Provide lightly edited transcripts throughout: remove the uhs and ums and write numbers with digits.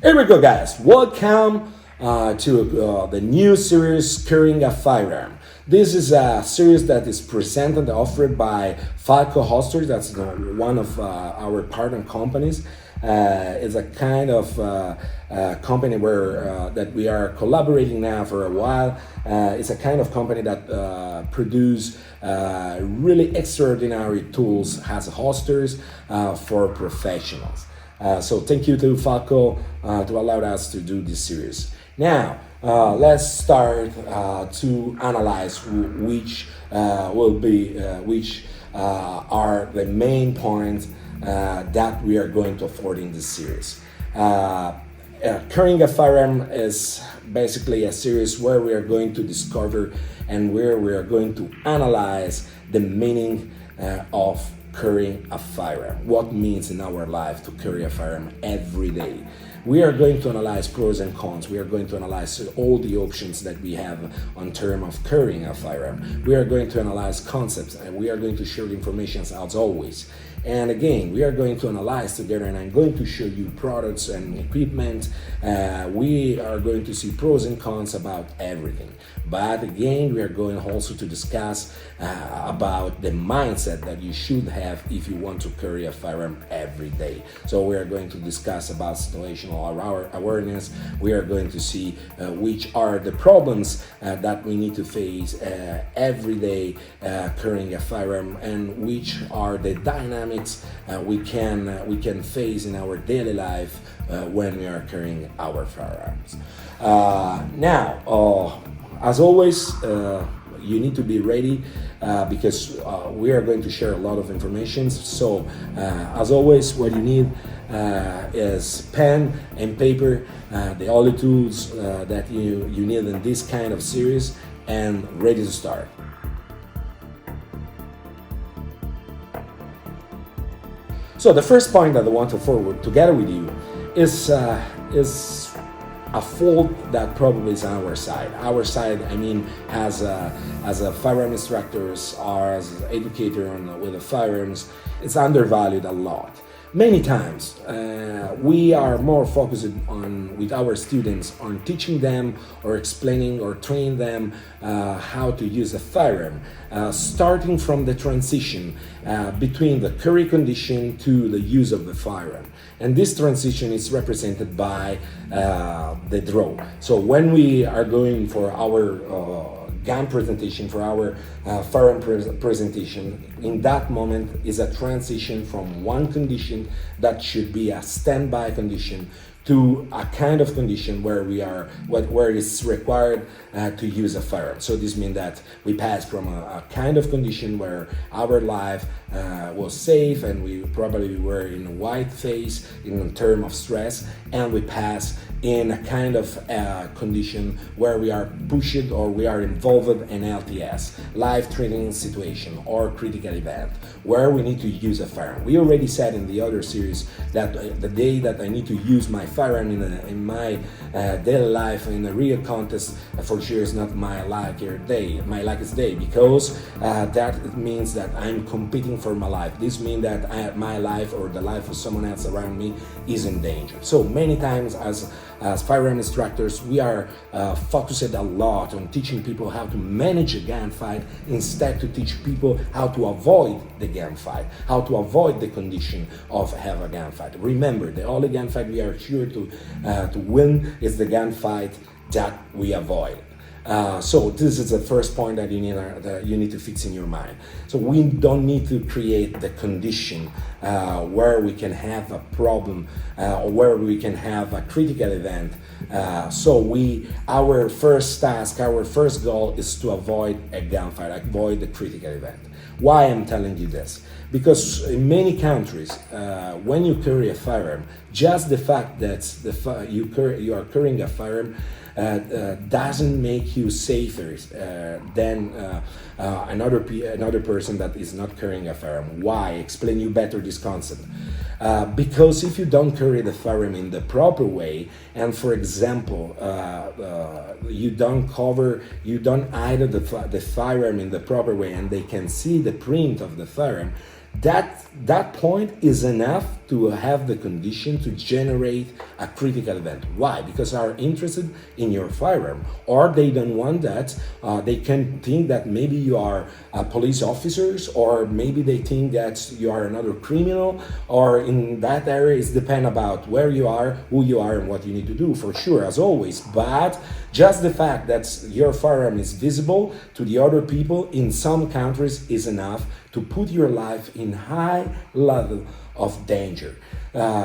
Here we go, guys. Welcome to the new series, Carrying a Firearm. This is a series that is presented and offered by Falco Holsters. That's one of our partner companies. It's a kind of company where that we are collaborating now for a while. It's a kind of company that produce really extraordinary tools as holsters for professionals. So thank you to Falco to allow us to do this series. Now, let's start to analyze which are the main points that we are going to afford in this series. Carrying a Firearm is basically a series where we are going to discover and where we are going to analyze the meaning of carrying a firearm. What means in our life to carry a firearm every day. We are going to analyze pros and cons. We are going to analyze all the options that we have on terms of carrying a firearm. We are going to analyze concepts, and we are going to share information as always. And again, we are going to analyze together, and I'm going to show you products and equipment. We are going to see pros and cons about everything. But again, we are going also to discuss about the mindset that you should have if you want to carry a firearm every day. So we are going to discuss about situational awareness. We are going to see which are the problems that we need to face every day carrying a firearm, and which are the dynamics we can face in our daily life when we are carrying our firearms. As always, you need to be ready because we are going to share a lot of information. So, as always, what you need is pen and paper, the only tools that you need in this kind of series, and ready to start. So the first point that I want to forward together with you is a fault that probably is on our side. Our side, I mean, as a firearm instructors or as an educator with the firearms, it's undervalued a lot. Many times, we are more focused on with our students on teaching them or explaining or training them how to use a firearm, starting from the transition between the carry condition to the use of the firearm. And this transition is represented by the draw. So when we are going for our gun presentation, for our firearm presentation, in that moment is a transition from one condition that should be a standby condition to a kind of condition where where it's required to use a firearm. So this means that we pass from a kind of condition where our life was safe and we probably were in a white phase in terms of stress, and we pass in a kind of condition where we are pushed or we are involved in LTS, life-threatening situation or critical event, where we need to use a firearm. We already said in the other series that the day that I need to use my firearm in my daily life in a real contest, for sure is not my luckiest day, because that means that I'm competing for my life. This means that my life or the life of someone else around me is in danger. So many times as firearm instructors, we are focused a lot on teaching people how to manage a gunfight instead to teach people how to avoid the gunfight, how to avoid the condition of have a gunfight. Remember, the only gunfight we are sure to win is the gunfight that we avoid. So this is the first point that you need to fix in your mind. So we don't need to create the condition where we can have a problem or where we can have a critical event. Our first task, our first goal is to avoid a gunfight, avoid the critical event. Why I'm telling you this? Because in many countries, when you carry a firearm, just the fact that you are carrying a firearm doesn't make you safer than another person that is not carrying a firearm. Why? Explain you better this concept. Because if you don't carry the firearm in the proper way, and for example, you don't hide the firearm in the proper way, and they can see the print of the firearm, that point is enough to have the condition to generate a critical event. Why? Because they are interested in your firearm, or they don't want that. They can think that maybe you are police officers, or maybe they think that you are another criminal, or in that area it depends about where you are, who you are, and what you need to do, for sure, as always. But just the fact that your firearm is visible to the other people in some countries is enough to put your life in high level of danger.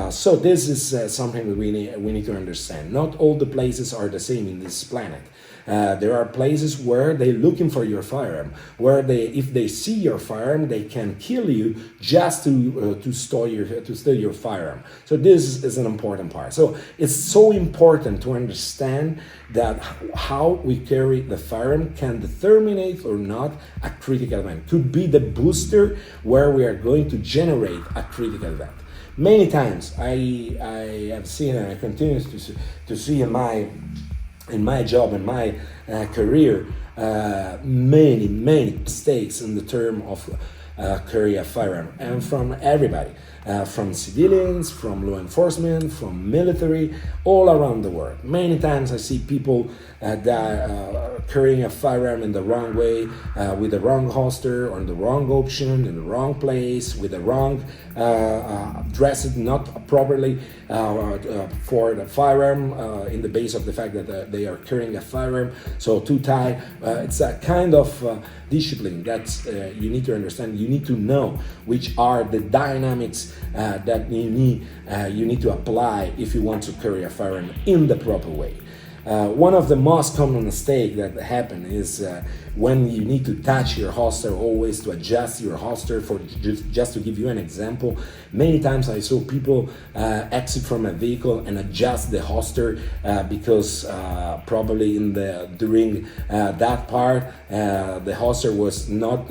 So this is something that we need to understand. Not all the places are the same in this planet. There are places where they're looking for your firearm, where if they see your firearm, they can kill you just to steal your firearm. So this is an important part. So it's so important to understand that how we carry the firearm can determine or not a critical event. Could be the booster where we are going to generate a critical event. Many times I have seen, and I continue to see in my job, in my career, many mistakes in the term of carry a firearm, and from everybody, from civilians, from law enforcement, from military, all around the world. Many times I see people that carrying a firearm in the wrong way, with the wrong holster, on the wrong option, in the wrong place, with the wrong dressed not properly for the firearm, in the base of the fact that they are carrying a firearm. So too tight. It's a kind of discipline that you need to understand. You need to know which are the dynamics that you need to apply if you want to carry a firearm in the proper way. One of the most common mistakes that happen is when you need to touch your holster, always to adjust your holster. For just to give you an example, many times I saw people exit from a vehicle and adjust the holster because probably during that part the holster was not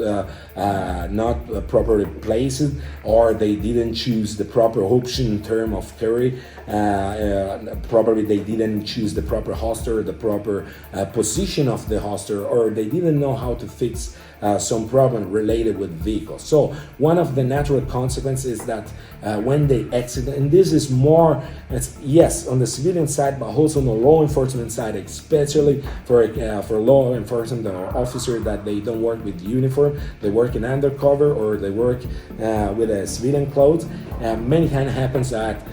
properly placed, or they didn't choose the proper option in terms of carry. Probably they didn't choose the proper holster, the proper position of the holster, or they didn't know how to fix some problem related with vehicles. So one of the natural consequences is that when they exit, and this is more, yes, on the civilian side, but also on the law enforcement side, especially for law enforcement officers that they don't work with uniform, they work in undercover, or they work with a civilian clothes. Many times happens that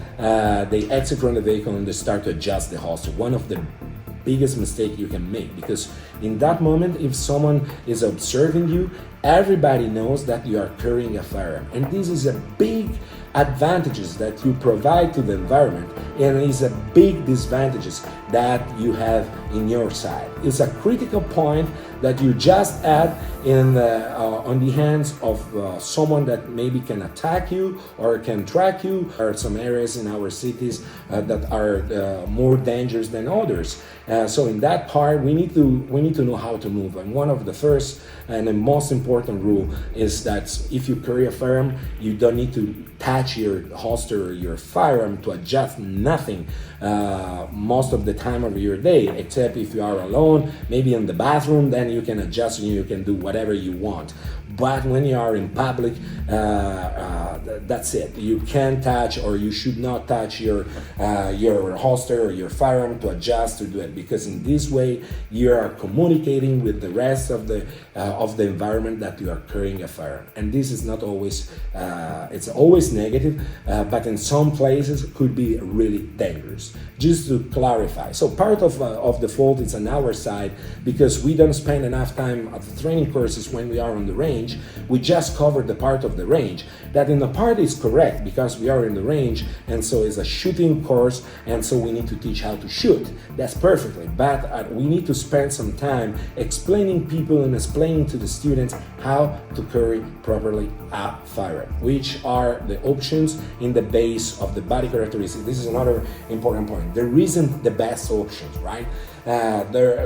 they exit from the vehicle and they start to adjust the holster. One of the biggest mistake you can make, because in that moment, if someone is observing you, everybody knows that you are carrying a firearm, and this is a big advantages that you provide to the environment, and is a big disadvantages that you have in your side. It's a critical point that you just add in on the hands of someone that maybe can attack you or can track you. There are some areas in our cities that are more dangerous than others. So in that part, we need to know how to move. And one of the first and the most important rule is that if you carry a firearm, you don't need to touch your holster or your firearm to adjust nothing most of the time of your day, except if you are alone, maybe in the bathroom, then you can adjust and you can do whatever you want. But when you are in public, that's it. You can't touch, or you should not touch your holster or your firearm to adjust, to do it, because in this way you are communicating with the rest of the environment that you are carrying a firearm. And this is not always, it's always negative, but in some places it could be really dangerous. Just to clarify, so part of the fault is on our side, because we don't spend enough time at the training courses when we are on the range. We just covered the part of the range that in the part is correct, because we are in the range, and so it's a shooting course, and so we need to teach how to shoot. That's perfectly, but we need to spend some time explaining people and explaining to the students how to carry properly a firearm, which are the options in the base of the body characteristics. This is another important point. There isn't the best options, right? There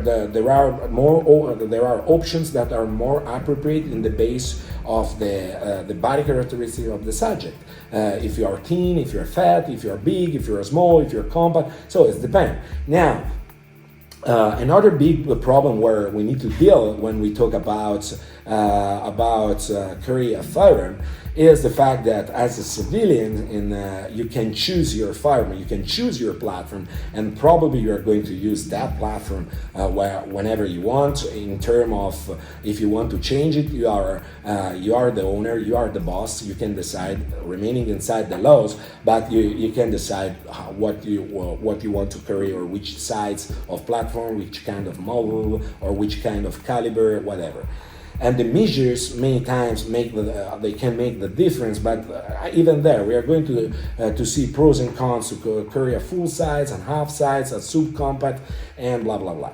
are options that are more appropriate in the base of the body characteristics of the subject. If you are thin, if you're fat, if you're big, if you're small, if you're compact, so it depends. Now, another big problem where we need to deal when we talk about about carry a firearm is the fact that as a civilian, you can choose your firearm, you can choose your platform, and probably you are going to use that platform whenever you want. In terms of if you want to change it, you are the owner, you are the boss. You can decide, remaining inside the laws, but you can decide what you want to carry, or which size of platform, which kind of model, or which kind of caliber, whatever. And the measures many times they can make the difference, but even there we are going to see pros and cons to carry a full size and half size, a subcompact, and blah blah blah.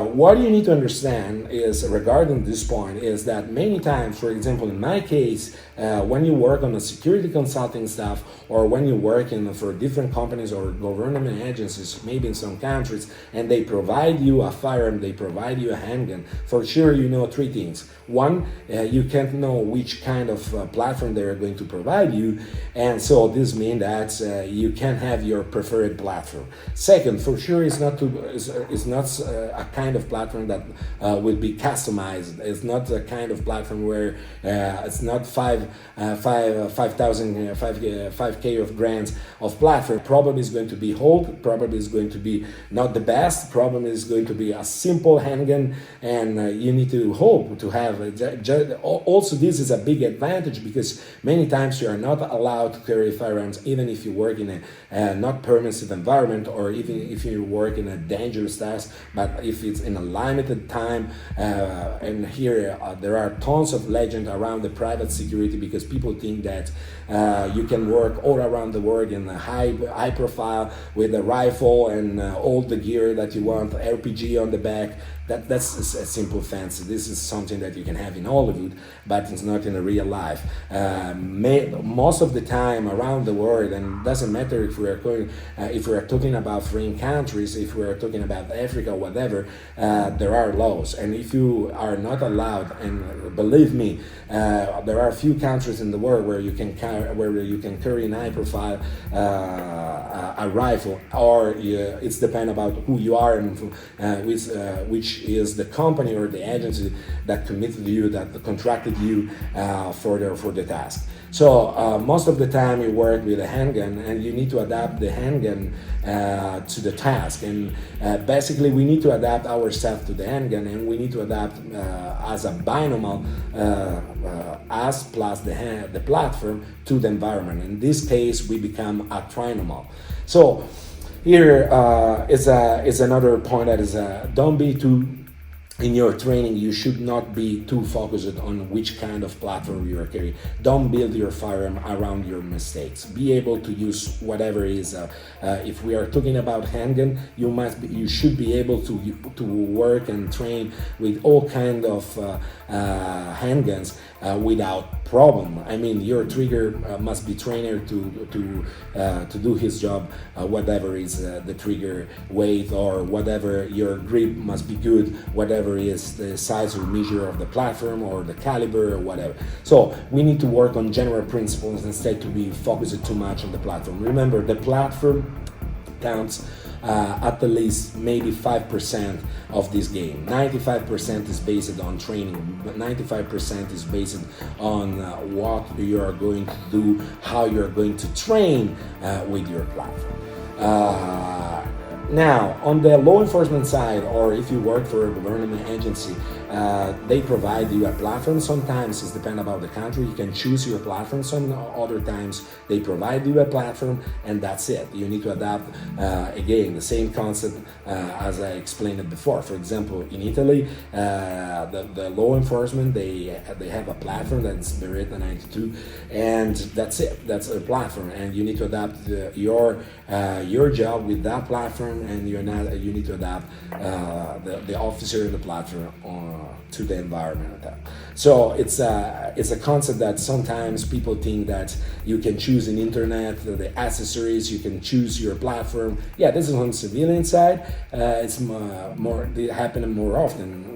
What you need to understand is, regarding this point, is that many times, for example, in my case, when you work on a security consulting stuff, or when you work for different companies or government agencies, maybe in some countries, and they provide you a firearm, they provide you a handgun, for sure you know three things. One, you can't know which kind of platform they are going to provide you, and so this means that you can have your preferred platform. Second, for sure, it's not a kind of platform that will be customized. It's not a kind of platform where it's not 5K of grants of platform. Probably is going to be hold, probably is going to be not the best, probably is going to be a simple handgun, and you need to hope to have. Also, this is a big advantage because many times you are not allowed to carry firearms even if you work in a not permissive environment, or even if you work in a dangerous task, but if it's in a limited time. And here there are tons of legend around the private security, because people think that you can work all around the world in a high profile with a rifle and all the gear that you want, RPG on the back. That's a simple fancy. This is something that you can have in Hollywood, but it's not in a real life. Most of the time around the world, and doesn't matter if we are talking about foreign countries, if we are talking about Africa or whatever, there are laws. And if you are not allowed, and believe me, there are a few countries in the world where you can carry an high profile a rifle, or it's depend about who you are and which is the company or the agency that committed you, that contracted you for the task. So most of the time you work with a handgun, and you need to adapt the handgun to the task. And basically we need to adapt ourselves to the handgun, and we need to adapt as a binomial us plus the platform to the environment. In this case, we become a trinomial. So here is another point that is don't be too. In your training, you should not be too focused on which kind of platform you are carrying. Don't build your firearm around your mistakes. Be able to use whatever is. If we are talking about handgun, you should be able to work and train with all kind of handguns without problem. I mean, your trigger must be trained to do his job, whatever is the trigger weight, or whatever your grip must be good, whatever is the size or measure of the platform or the caliber or whatever. So we need to work on general principles instead to be focused too much on the platform. Remember, the platform counts at least maybe 5% of this game. 95% is based on training, but 95% is based on what you are going to do, how you're going to train with your platform. Now, on the law enforcement side, or if you work for a government agency, they provide you a platform. Sometimes it's dependent about the country. You can choose your platform. Some other times they provide you a platform, and that's it. You need to adapt, again, the same concept as I explained it before. For example, in Italy, the law enforcement, they have a platform that's Beretta 92, and that's it. That's a platform, and you need to adapt your job with that platform, and you need to adapt the officer in the platform to the environment. So it's a concept that sometimes people think that you can choose in internet the accessories, you can choose your platform. Yeah, this is on the civilian side. It's more happening more often.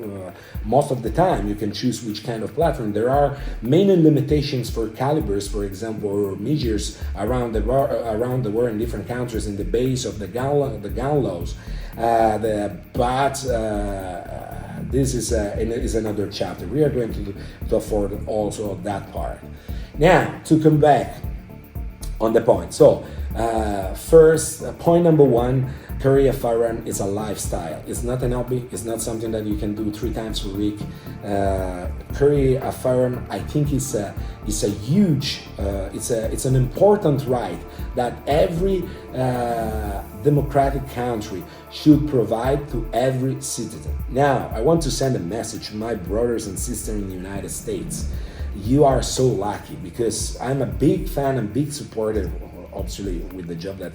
Most of the time, you can choose which kind of platform. There are many limitations for calibers, for example, or measures around the world in different countries in the base of the gun laws. But this is another chapter. We are going to afford also that part. Now, to come back on the point. So, first, point number one, carry a firearm is a lifestyle. It's not an hobby. It's not something that you can do 3 times per week. Carry a firearm, I think, is a huge, it's an important right that every democratic country should provide to every citizen. Now, I want to send a message to my brothers and sisters in the United States. You are so lucky, because I'm a big fan and big supporter, obviously with the job that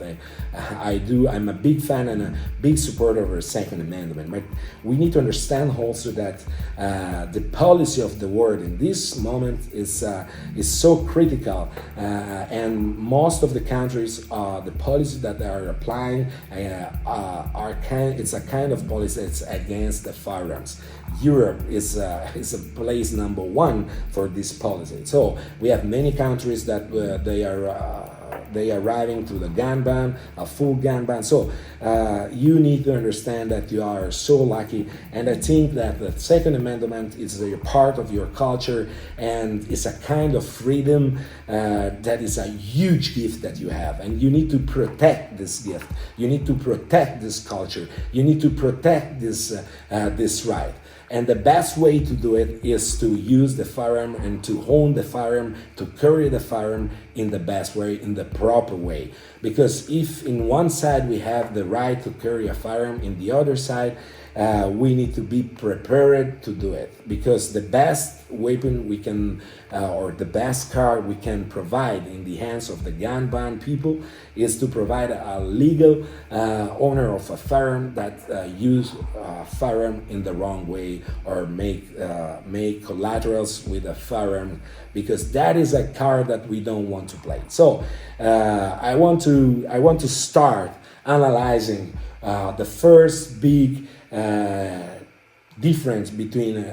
I do. I'm a big fan and a big supporter of the Second Amendment. But we need to understand also that the policy of the world in this moment is so critical, and most of the countries, the policies that they are applying it's a kind of policy that's against the firearms. Europe is a place number one for this policy. So we have many countries that they are arriving to the gun ban, a full gun ban. So you need to understand that you are so lucky, and I think that the Second Amendment is a part of your culture, and it's a kind of freedom that is a huge gift that you have, and you need to protect this gift. You need to protect this culture. You need to protect this right. And the best way to do it is to use the firearm and to own the firearm, to carry the firearm in the best way, in the proper way. Because if in one side we have the right to carry a firearm, in the other side we need to be prepared to do it. Because the best weapon we can, or the best card we can provide in the hands of the gun ban people is to provide a legal owner of a firearm that use a firearm in the wrong way, or make collaterals with a firearm, because that is a card that we don't want to play. So I want to start analyzing the first big difference between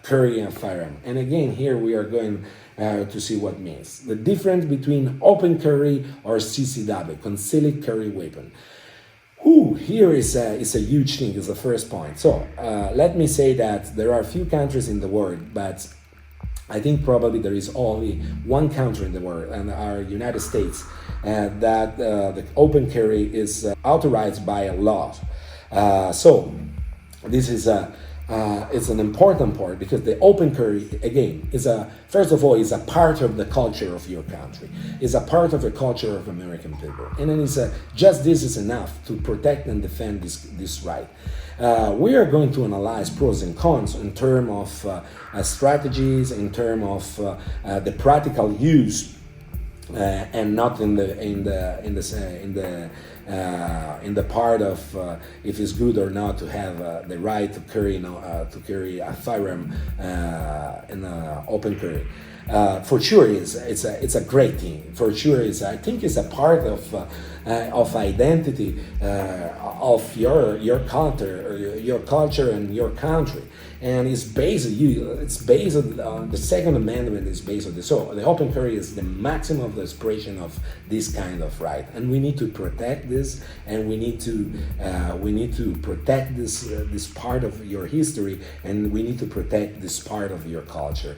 carry and firearm. And again, here we are going to see what it means. The difference between open carry or CCW, concealed carry weapon. Here is a huge thing, is the first point. So let me say that there are a few countries in the world, but I think probably there is only one country in the world, and our United States, that the open carry is authorized by a law. So this is it's an important part, because the open carry, again, first of all, is a part of the culture of your country, is a part of the culture of American people, and then just this is enough to protect and defend this right. We are going to analyze pros and cons in terms of strategies, in terms of the practical use, and not in the part of if it's good or not to have the right to carry a firearm in open carry. For sure, it's a great thing. For sure, I think it's a part of identity of your culture and your country. And it's based on the Second Amendment is based on this. So the open carry is the maximum of the expression of this kind of right, and we need to protect this, and we need to protect this part of your history, and we need to protect this part of your culture,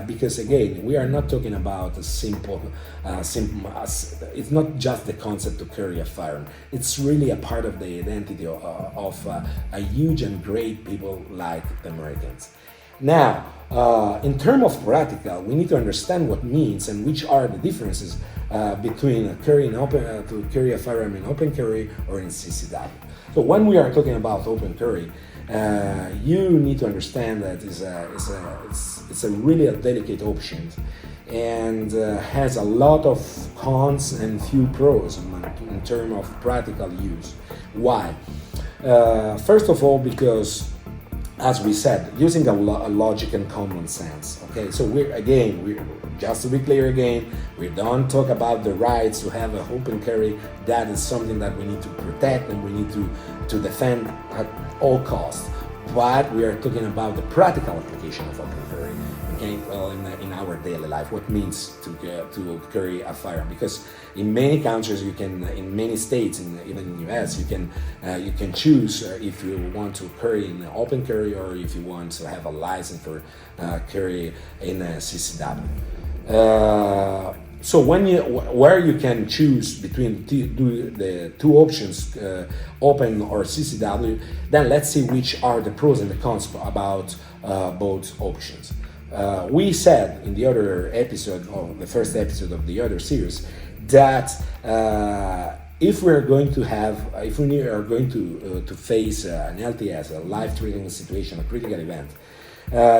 because again, we are not talking about a simple. It's not just the concept to carry a firearm. It's really a part of the identity of a huge and great people like the Americans. Now, in terms of practical, we need to understand what means and which are the differences between to carry a firearm in open carry or in CCW. So when we are talking about open carry, you need to understand that it's a really a delicate option, and has a lot of cons and few pros in terms of practical use. Why? First of all, because, as we said, using a logic and common sense. Okay, so we're just to be clear again, we don't talk about the rights to have an open carry. That is something that we need to protect and we need to defend at all costs. But we are talking about the practical application of open carry. And in our daily life, what means to carry a firearm. Because in many countries, in many states, even in the US, you can choose if you want to carry in open carry or if you want to have a license for carry in a CCW. So where you can choose between the two options, open or CCW, then let's see which are the pros and the cons about both options. We said in the other episode, or the first episode of the other series, that if we are going to face an LTS, a life-threatening situation, a critical event,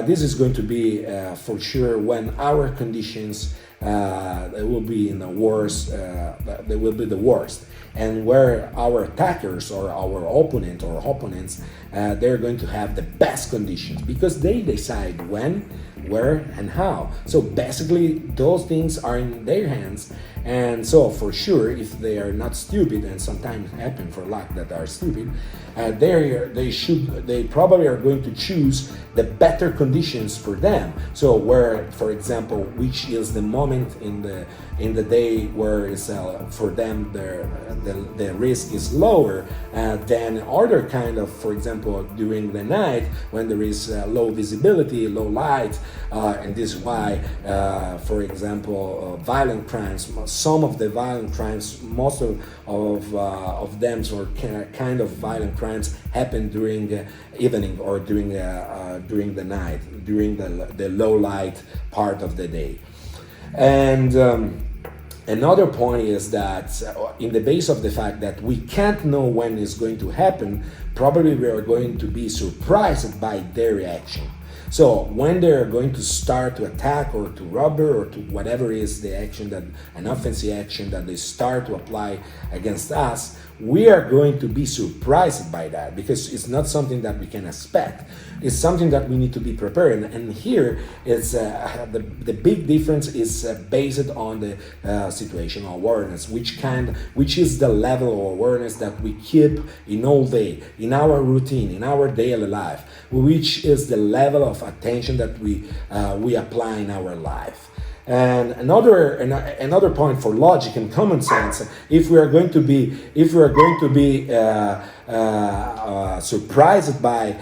this is going to be for sure when our conditions they will be in the worst. They will be the worst, and where our attackers or our opponents, they're going to have the best conditions because they decide when, where, and how. So basically, those things are in their hands, and so for sure, if they are not stupid, and sometimes happen for luck that are stupid, they probably are going to choose the better conditions for them. So where, for example, which is the moment in the day where it's for them the risk is lower than other kind of, for example, during the night when there is low visibility, low light, and this is why, for example, violent crimes. Some of the violent crimes, most of them, or kind of violent crimes, happen during the evening or during the night, during the low light part of the day. And another point is that in the base of the fact that we can't know when it's going to happen, probably we are going to be surprised by their reaction. So when they're going to start to attack or to rob or to whatever is the action, that an offensive action that they start to apply against us, we are going to be surprised by that because it's not something that we can expect. It's something that we need to be prepared. And here is the big difference is based on the situational awareness, which is the level of awareness that we keep in all day, in our routine, in our daily life, which is the level of attention that we apply in our life. And another point for logic and common sense, if we are going to be surprised by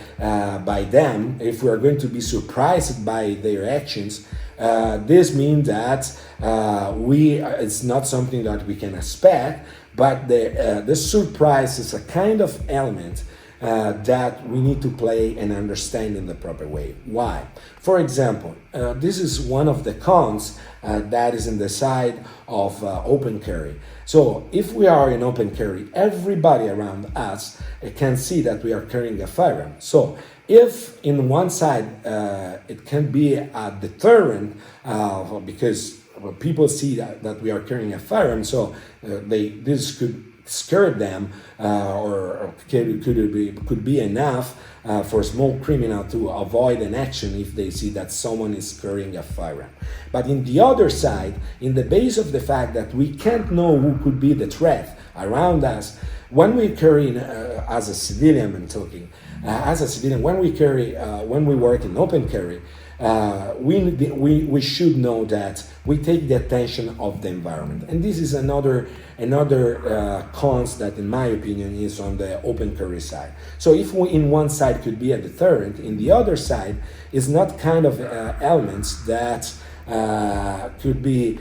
them, if we are going to be surprised by their actions, this means that it's not something that we can expect, but the surprise is a kind of element that we need to play and understand in the proper way. Why? For example, this is one of the cons that is in the side of open carry. So if we are in open carry, everybody around us can see that we are carrying a firearm. So if in one side it can be a deterrent because people see that we are carrying a firearm, so this could scare them, or could be enough for a small criminal to avoid an action if they see that someone is carrying a firearm. But in the other side, in the base of the fact that we can't know who could be the threat around us, when we carry as a civilian, I'm talking as a civilian, when we work in open carry, we should know that we take the attention of the environment, and this is another cons that, in my opinion, is on the open carry side. So if we in one side could be a deterrent, in the other side is not kind of elements that could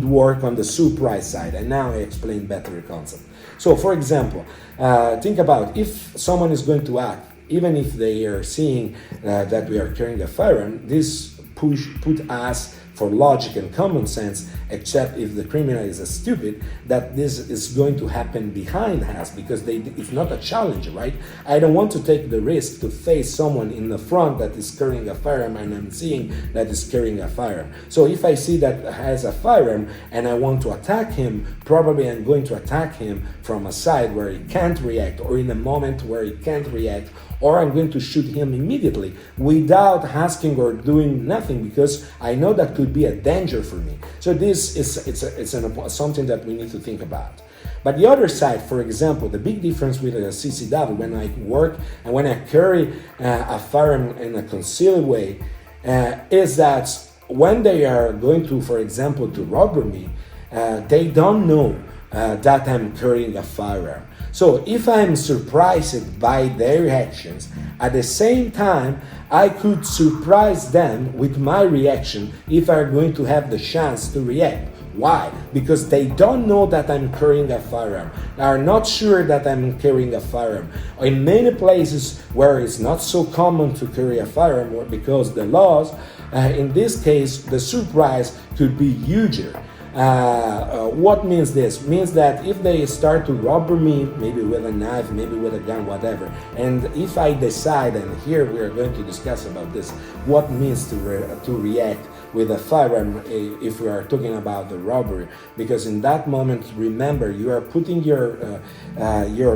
work on the surprise side. And now I explain better the concept. So, for example, think about if someone is going to act. Even if they are seeing that we are carrying a firearm, this put us for logic and common sense, except if the criminal is stupid, that this is going to happen behind us because it's not a challenge, right? I don't want to take the risk to face someone in the front that is carrying a firearm and I'm seeing that is carrying a firearm. So if I see that has a firearm and I want to attack him, probably I'm going to attack him from a side where he can't react, or in a moment where he can't react, or I'm going to shoot him immediately without asking or doing nothing because I know that could be a danger for me. So this is something that we need to think about. But the other side, for example, the big difference with a CCW, when I work and when I carry a firearm in a concealed way, is that when they are going to, for example, to rob me, they don't know that I'm carrying a firearm. So if I'm surprised by their actions, at the same time, I could surprise them with my reaction if I'm going to have the chance to react. Why? Because they don't know that I'm carrying a firearm. They are not sure that I'm carrying a firearm. In many places where it's not so common to carry a firearm, because the laws, in this case, the surprise could be huger. What means this? Means that if they start to rob me, maybe with a knife, maybe with a gun, whatever, and if I decide, and here we are going to discuss about this, what means to react with a firearm if we are talking about the robbery, because in that moment, remember, you are putting your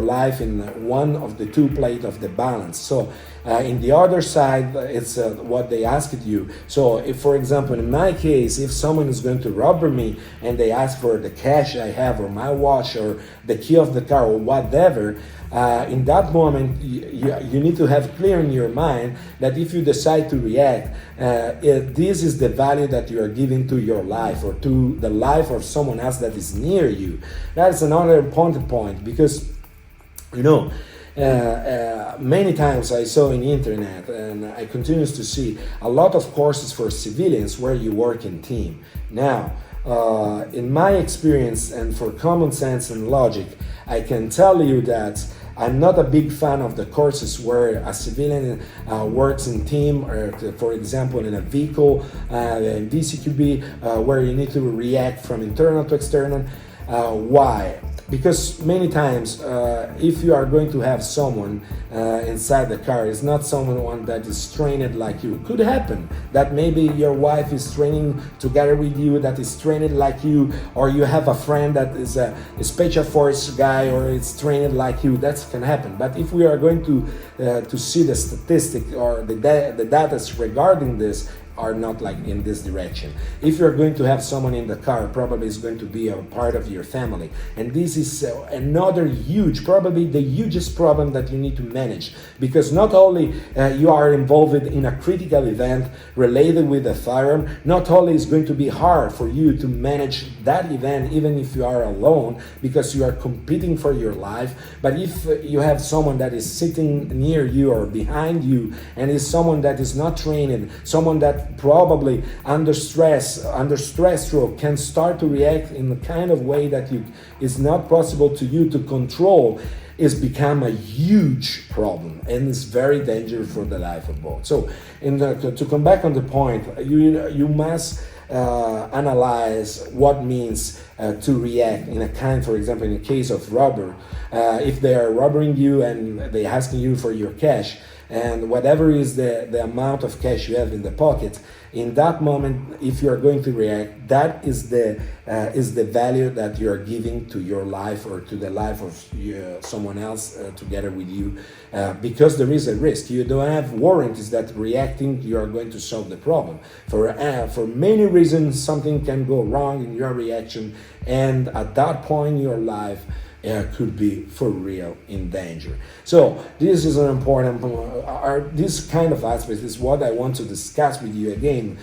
life in one of the two plates of the balance. So in the other side, it's what they asked you. So if, for example, in my case, if someone is going to rob me and they ask for the cash I have or my watch or the key of the car or whatever, in that moment, you need to have clear in your mind that if you decide to react, this is the value that you are giving to your life or to the life of someone else that is near you. That's another important point, because, you know, many times I saw in the internet, and I continue to see a lot of courses for civilians where you work in team. Now, in my experience and for common sense and logic, I can tell you that I'm not a big fan of the courses where a civilian works in team, or for example in a vehicle, in DCQB, where you need to react from internal to external. Why? Because many times, if you are going to have someone inside the car, it's not someone that is trained like you. Could happen that maybe your wife is training together with you, that is trained like you, or you have a friend that is a special force guy or is trained like you. That can happen. But if we are going to see the statistic or the data regarding this, are not like in this direction. If you're going to have someone in the car, probably is going to be a part of your family. And this is another huge, probably the hugest problem that you need to manage, because not only you are involved in a critical event related with a firearm, not only is going to be hard for you to manage that event, even if you are alone, because you are competing for your life, but if you have someone that is sitting near you or behind you, and is someone that is not trained, someone that probably under stress stroke can start to react in the kind of way that is not possible to you to control, is become a huge problem, and it's very dangerous for the life of both. So to come back on the point, you must analyze what means to react in a kind, for example, in a case of robber, if they are robbing you and they asking you for your cash, and whatever is the amount of cash you have in the pocket, in that moment, if you are going to react, that is the value that you are giving to your life or to the life of someone else together with you, because there is a risk. You don't have warranties that reacting you are going to solve the problem. For many reasons, something can go wrong in your reaction, and at that point in your life, could be for real in danger. So this is an important, this kind of aspect is what I want to discuss with you again,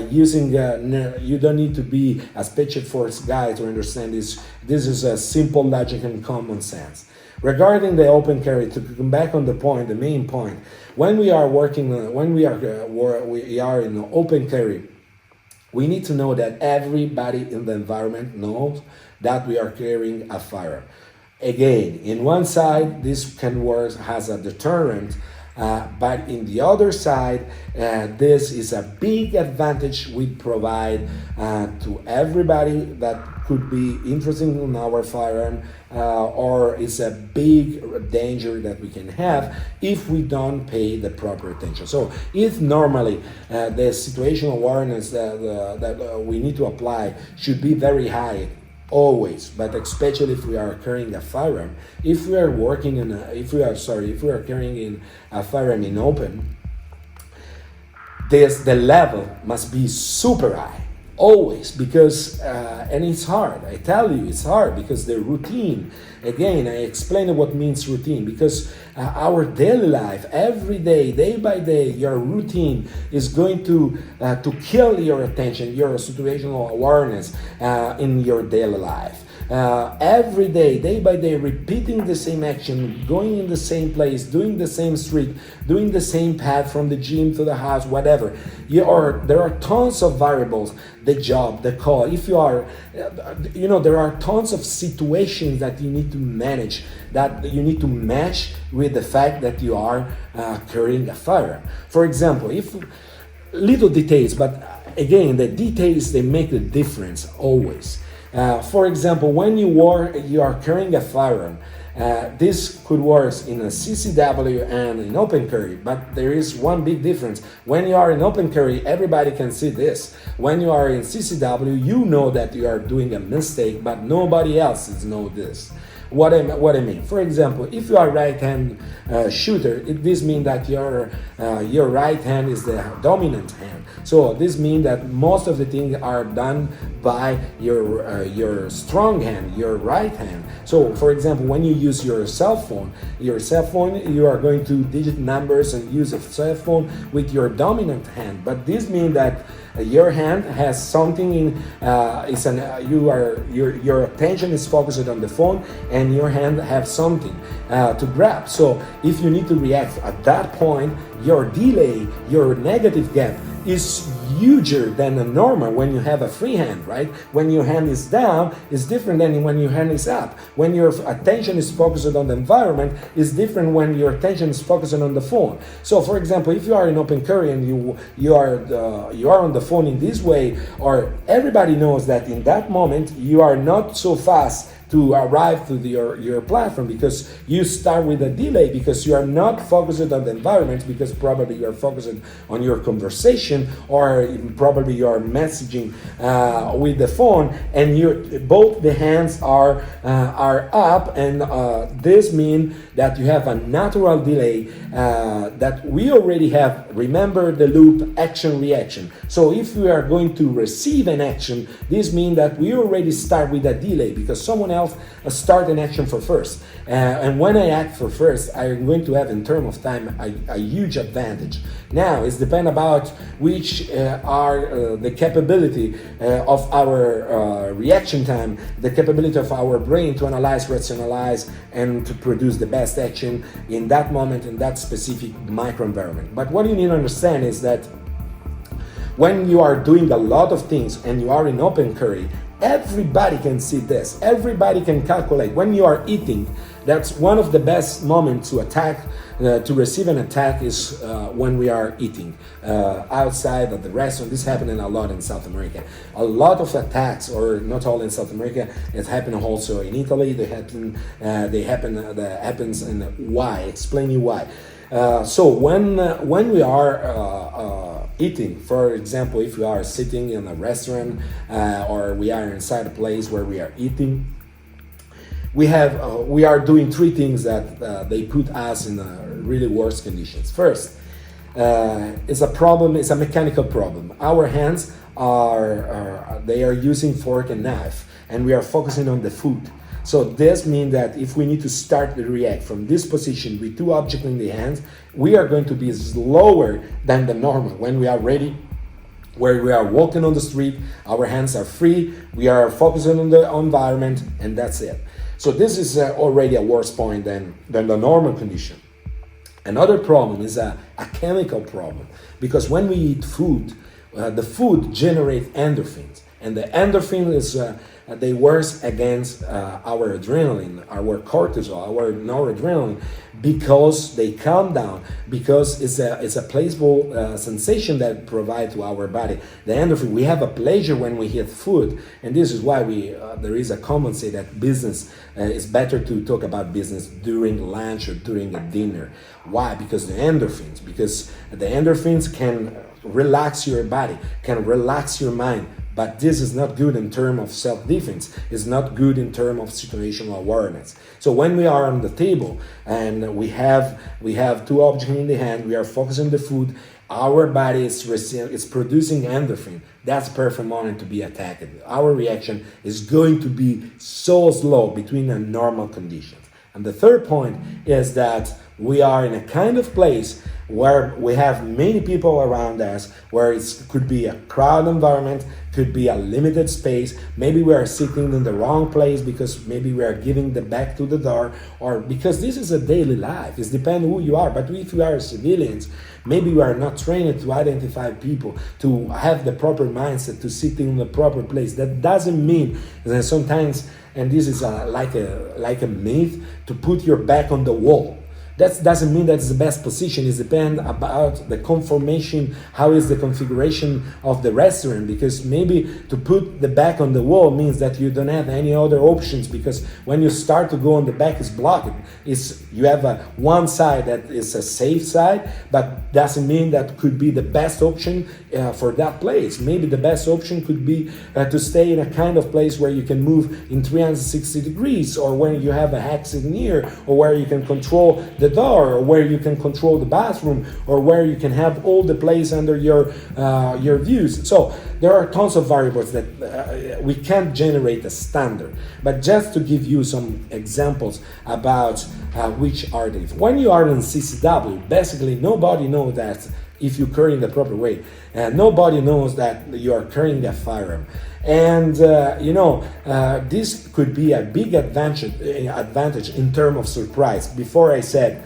using, you don't need to be a special force guy to understand this. This is a simple logic and common sense. Regarding the open carry, to come back on the point, the main point, when we are working, when we are in open carry, we need to know that everybody in the environment knows that we are carrying a firearm. Again, in one side, this can work as a deterrent, but in the other side, this is a big advantage we provide to everybody that could be interested in our firearm, or is a big danger that we can have if we don't pay the proper attention. So if normally the situational awareness that we need to apply should be very high, always, but especially if we are carrying a firearm, if we are carrying in a firearm in open, the level must be super high. always, because and it's hard. I tell you, it's hard because the routine. Again, I explain what means routine, because our daily life, every day, day by day, your routine is going to kill your attention, your situational awareness in your daily life. Every day, day by day, repeating the same action, going in the same place, doing the same street, doing the same path from the gym to the house, whatever. There are tons of variables, the job, the call. If you are, there are tons of situations that you need to manage, that you need to match with the fact that you are carrying a firearm. For example, if little details, but again, the details, they make the difference always. For example, when you are carrying a firearm, this could work in a CCW and in open carry, but there is one big difference. When you are in open carry, everybody can see this. When you are in CCW, you know that you are doing a mistake, but nobody else knows this. What I mean, for example, if you are right-hand shooter, this means that your right hand is the dominant hand. So this means that most of the things are done by your strong hand, your right hand. So, for example, when you use your cell phone, you are going to digit numbers and use a cell phone with your dominant hand. But this means that your hand has something in. Your attention is focused on the phone, and your hand has something to grab. So if you need to react at that point, your delay, your negative gap is huger than a normal when you have a free hand, right? When your hand is down, it's different than when your hand is up. When your attention is focused on the environment, it's different when your attention is focused on the phone. So, for example, if you are in open carry and you are on the phone in this way, or everybody knows that in that moment you are not so fast to arrive to your platform, because you start with a delay, because you are not focused on the environment, because probably you are focused on your conversation, or probably you are messaging with the phone, and both the hands are up, and this means that you have a natural delay that we already have. Remember the loop action reaction. So if we are going to receive an action, this means that we already start with a delay, because someone else start an action for first. And when I act for first, I'm going to have in terms of time a huge advantage. Now it's depend about which are the capability of our reaction time, the capability of our brain to analyze, rationalize, and to produce the best action in that moment, in that specific microenvironment. But what you need to understand is that when you are doing a lot of things and you are in open carry, everybody can see this. Everybody can calculate. When you are eating, that's one of the best moments to attack, to receive an attack is when we are eating outside at the restaurant. This happening a lot in South America. A lot of attacks, or not all in South America, it happened also in Italy. They happens in why. Explain you why. So when we are eating, for example, if we are sitting in a restaurant or we are inside a place where we are eating, we are doing three things that they put us in really worse conditions. First, it's a problem. It's a mechanical problem. Our hands are using fork and knife, and we are focusing on the food. So this means that if we need to start the react from this position with two objects in the hands, we are going to be slower than the normal. When we are ready, where we are walking on the street, our hands are free, we are focusing on the environment, and that's it. So this is already a worse point than the normal condition. Another problem is a chemical problem, because when we eat food, the food generates endorphins, and the endorphin is they work against our adrenaline, our cortisol, our noradrenaline, because they calm down, because it's a pleasurable sensation that provide to our body. The endorphin, we have a pleasure when we eat food, and this is why there is a common say that business it's better to talk about business during lunch or during a dinner. Why? Because the endorphins can relax your body, can relax your mind. But this is not good in terms of self-defense. It's not good in terms of situational awareness. So when we are on the table and we have two objects in the hand, we are focused on the food, our body is producing endorphin. That's the perfect moment to be attacked. Our reaction is going to be so slow between a normal conditions. And the third point is that we are in a kind of place where we have many people around us, where it could be a crowded environment, could be a limited space. Maybe we are sitting in the wrong place because maybe we are giving the back to the door, or because this is a daily life. It depends who you are. But if you are civilians, maybe we are not trained to identify people, to have the proper mindset, to sit in the proper place. That doesn't mean that sometimes, and this is like a myth, to put your back on the wall. That doesn't mean that's the best position. It depends about the conformation, how is the configuration of the restaurant, because maybe to put the back on the wall means that you don't have any other options, because when you start to go on the back, it's blocked. You have one side that is a safe side, but doesn't mean that could be the best option for that place. Maybe the best option could be to stay in a kind of place where you can move in 360 degrees, or where you have a exit near, or where you can control the door, or where you can control the bathroom, or where you can have all the place under your views. So there are tons of variables that we can't generate a standard. But just to give you some examples about which are they. When you are in CCW, basically nobody knows that if you carry in the proper way. Nobody knows that you are carrying a firearm. And this could be a big advantage in terms of surprise. Before I said,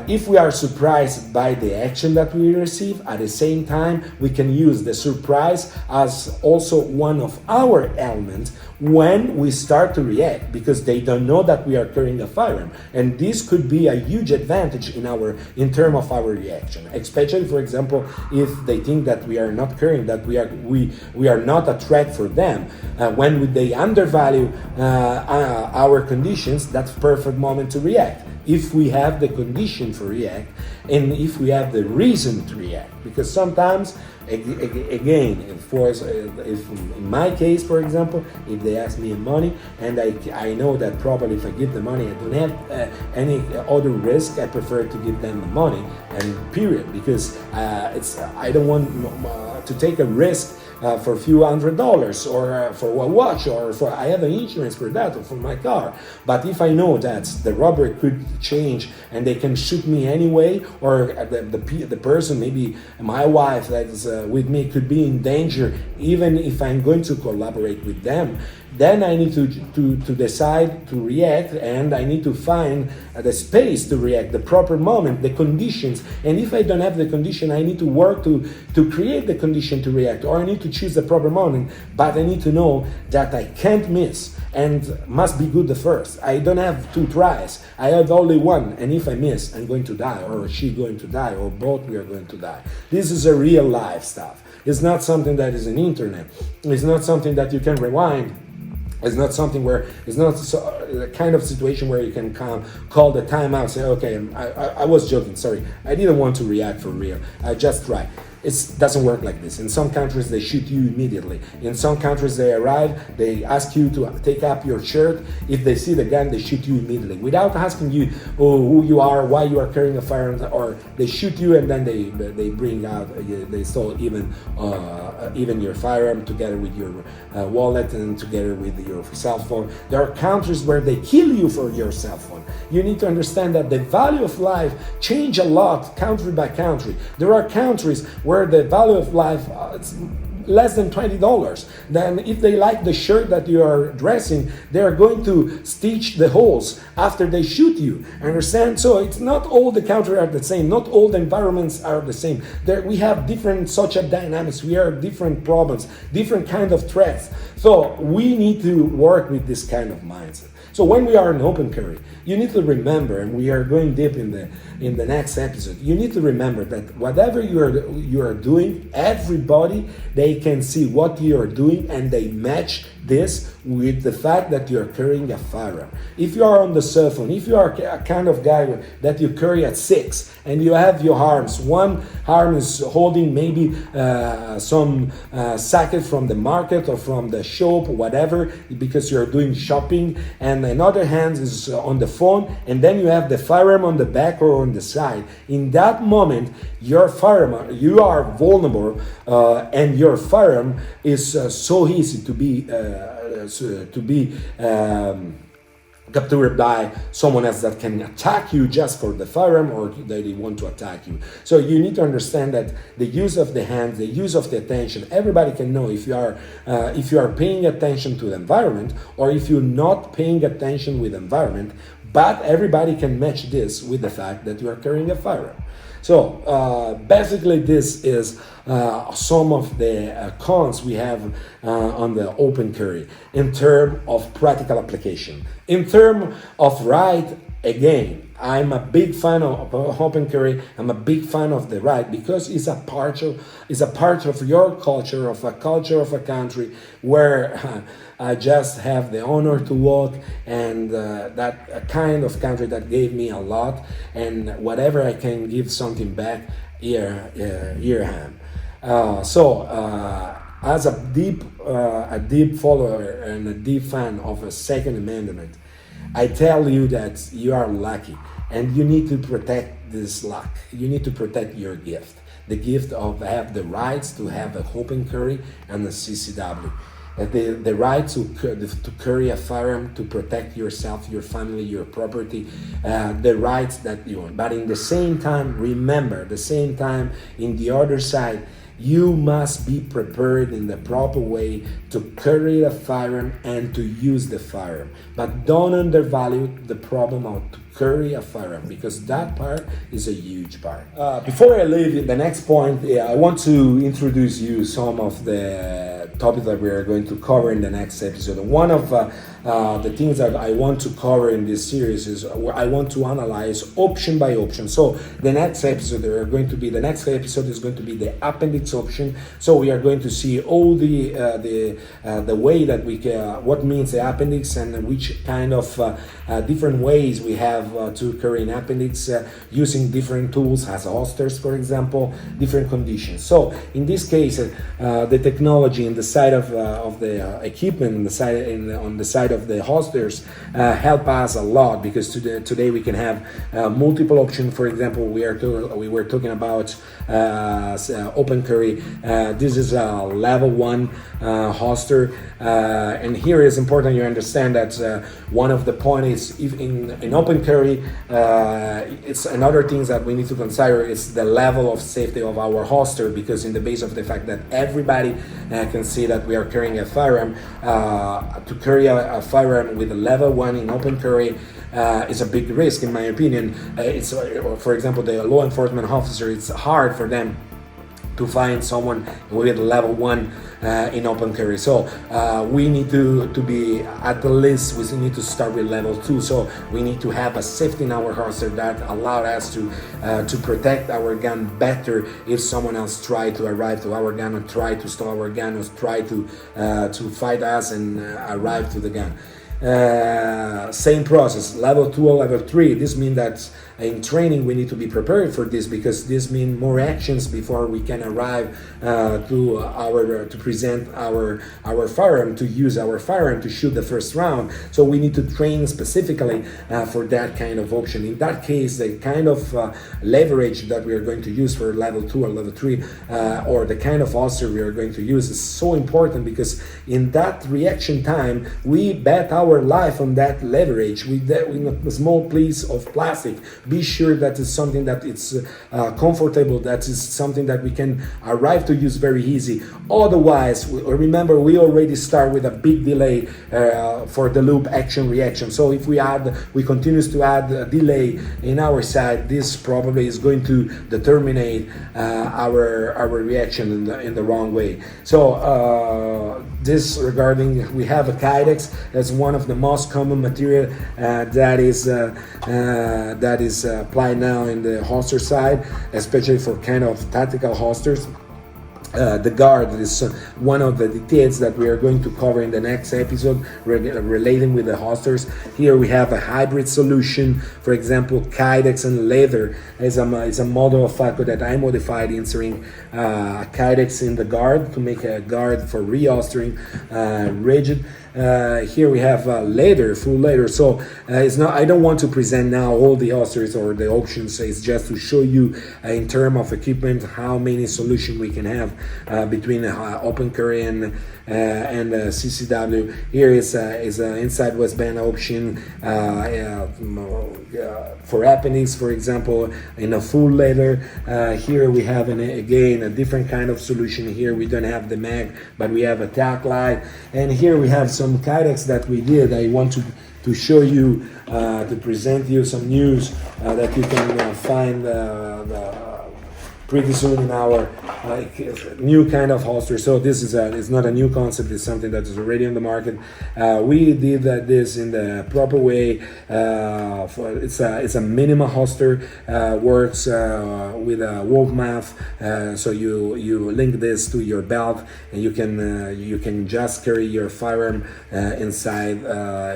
if we are surprised by the action that we receive, at the same time, we can use the surprise as also one of our elements when we start to react, because they don't know that we are carrying a firearm. And this could be a huge advantage in terms of our reaction, especially, for example, if they think that we are not carrying, that we are not a threat for them. When they undervalue our conditions, that's perfect moment to react. If we have the condition for react, and if we have the reason to react. Because sometimes, again, if in my case, for example, if they ask me money, and I know that probably if I give the money, I don't have any other risk, I prefer to give them the money, and period. Because I don't want to take a risk for a few $100, or for a watch, or I have an insurance for that, or for my car. But if I know that the robbery could change and they can shoot me anyway, or the person, maybe my wife that is with me, could be in danger, even if I'm going to collaborate with them, then I need to decide to react, and I need to find the space to react, the proper moment, the conditions. And if I don't have the condition, I need to work to create the condition to react, or I need to choose the proper moment. But I need to know that I can't miss, and must be good the first. I don't have 2 tries. I have only one, and if I miss, I'm going to die, or she's going to die, or both we are going to die. This is a real life stuff. It's not something that is in internet. It's not something that you can rewind. It's not something where, it's not a kind of situation where you can call the timeout, say, okay, I was joking, sorry. I didn't want to react for real. I just tried. It doesn't work like this. In some countries, they shoot you immediately. In some countries, they arrive, they ask you to take up your shirt. If they see the gun, they shoot you immediately without asking you who you are, why you are carrying a firearm, or they shoot you and then they bring out, they stole even your firearm together with your wallet and together with your cell phone. There are countries where they kill you for your cell phone. You need to understand that the value of life change a lot country by country. There are countries where the value of life it's less than $20. Then if they like the shirt that you are dressing, they are going to stitch the holes after they shoot you. Understand? So it's not all the countries are the same. Not all the environments are the same. We have different social dynamics. We have different problems, different kind of threats. So we need to work with this kind of mindset. So when we are in open carry, you need to remember, and we are going deep in the next episode, you need to remember that whatever you are doing, everybody, they can see what you are doing and they match this with the fact that you're carrying a firearm. If you are on the cell phone, if you are a kind of guy that you carry at 6 and you have your arms, one arm is holding maybe some sack from the market or from the shop, whatever, because you're doing shopping, and another hand is on the phone, and then you have the firearm on the back or on the side. In that moment, your firearm, you are vulnerable, and your firearm is so easy to be captured by someone else that can attack you just for the firearm, or they want to attack you. So you need to understand that the use of the hands, the use of the attention, everybody can know if you are paying attention to the environment or if you're not paying attention with the environment, but everybody can match this with the fact that you are carrying a firearm. So basically this is some of the cons we have on the open carry in terms of practical application. In terms of right, again, I'm a big fan of open carry. I'm a big fan of the right because it's a part of your culture, of a culture of a country where I just have the honor to walk, and that a kind of country that gave me a lot, and whatever I can give something back, here I am. As a deep follower and a deep fan of a Second Amendment, I tell you that you are lucky, and you need to protect this luck. You need to protect your gift, the gift of have the rights to have an open carry and a CCW. The right to carry a firearm, to protect yourself, your family, your property, the rights that you want. But in the same time, remember, in the other side, you must be prepared in the proper way to carry a firearm and to use the firearm. But don't undervalue the problem of to carry a firearm, because that part is a huge part. Before I leave the next point, I want to introduce you some of the topics that we are going to cover in the next episode. One of the things that I want to cover in this series is I want to analyze option by option. So the next episode is going to be the appendix option. So we are going to see all the way that we what means the appendix and which kind of different ways we have to carry an appendix using different tools as holsters, for example, different conditions. So in this case, the technology in the side of the equipment, on the side of the holsters help us a lot, because today we can have multiple options. For example, we were talking about open carry. This is a level 1 holster, and here is important you understand that one of the points is if in open carry, it's another things that we need to consider is the level of safety of our holster, because in the base of the fact that everybody can see that we are carrying a firearm, to carry a firearm with a level 1 in open carry is a big risk, in my opinion. It's for example, the law enforcement officer, it's hard for them to find someone with level 1 in open carry. So we need to be at the least, we need to start with level 2. So we need to have a safety in our holster that allow us to protect our gun better if someone else try to arrive to our gun or try to steal our gun or try to fight us and arrive to the gun. Same process, level 2 or level 3. This means that in training we need to be prepared for this, because this means more actions before we can arrive to present our firearm, to use our firearm to shoot the first round. So we need to train specifically for that kind of option. In that case, the kind of leverage that we are going to use for level 2 or level 3, or the kind of holster we are going to use, is so important, because in that reaction time we bet our life on that leverage with a small piece of plastic. Be sure that it's something that it's comfortable, that is something that we can arrive to use very easy. Otherwise, remember, we already start with a big delay for the loop action reaction. So if we continue to add a delay in our side, this probably is going to determine our reaction in the wrong way. So this regarding, we have a Kydex as one of the most common material that is applied now in the holster side, especially for kind of tactical holsters. The guard is one of the details that we are going to cover in the next episode relating with the holsters. Here we have a hybrid solution. For example, Kydex and leather is a model of Falco that I modified, inserting Kydex in the guard to make a guard for reholstering, rigid. Here we have leather, full leather. So it's not. I don't want to present now all the holsters or the options. It's just to show you in terms of equipment how many solutions we can have between open carry and CCW. Here is an inside waistband option for appendix, for example, in a full leather. Here we have again a different kind of solution. Here we don't have the mag, but we have a tack light, and here we have some Kydex that we did. I want to show you, to present you some news that you can find pretty soon in our new kind of holster. So this is it's not a new concept. It's something that is already on the market. We did this in the proper way. It's a minima holster. Works with a wolf mouth. So you link this to your belt, and you can just carry your firearm inside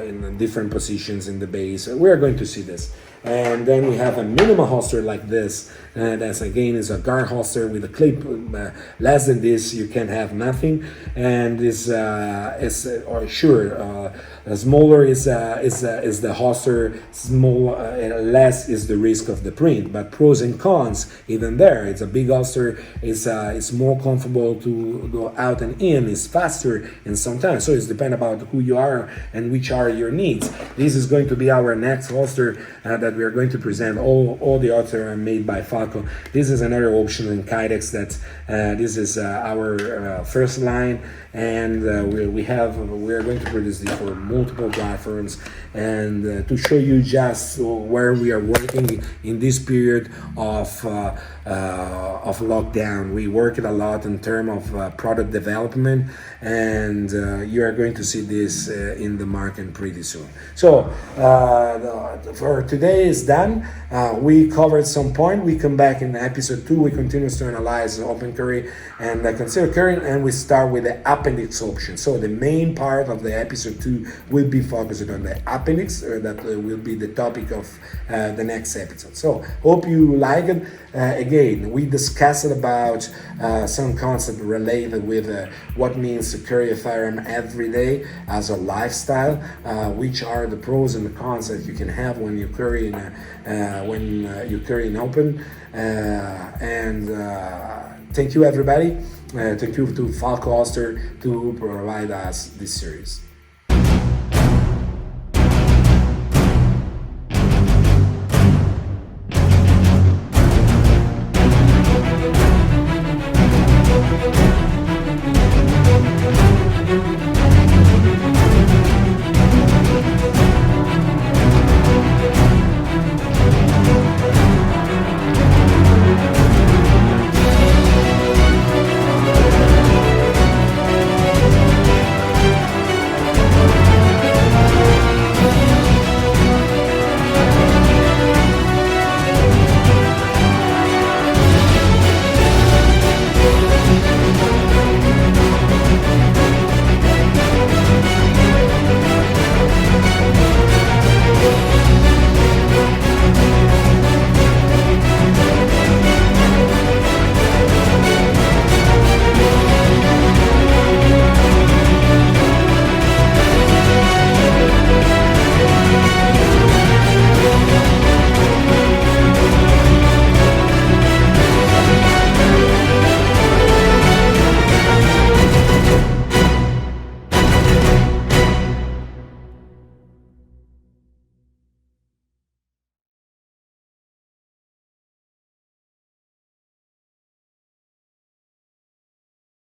in different positions in the base. We are going to see this. And then we have a minima holster like this. That's again is a guard holster with a clip. Less than this, you can have nothing. And this smaller is the holster. Less is the risk of the print. But pros and cons even there. It's a big holster. It's more comfortable to go out and in. It's faster and sometimes. So it's depend about who you are and which are your needs. This is going to be our next holster that we are going to present. All the holsters are made by Falco. This is another option in Kydex. That this is our first line, and we are going to produce this for multiple platforms, and to show you just where we are working in this period of lockdown. We worked a lot in terms of product development, and you are going to see this in the market pretty soon. So for today is done. We covered some point. We come back in episode 2. We continue to analyze open carry and concealed carry, and we start with the appendix option. So the main part of the episode 2 will be focused on the appendix. That will be the topic of the next episode. So hope you like it. Again, we discussed about some concept related with what means to carry a firearm every day as a lifestyle, which are the pros and the cons that you can have when you carry in open. Thank you, everybody. Thank you to Falco Holster to provide us this series.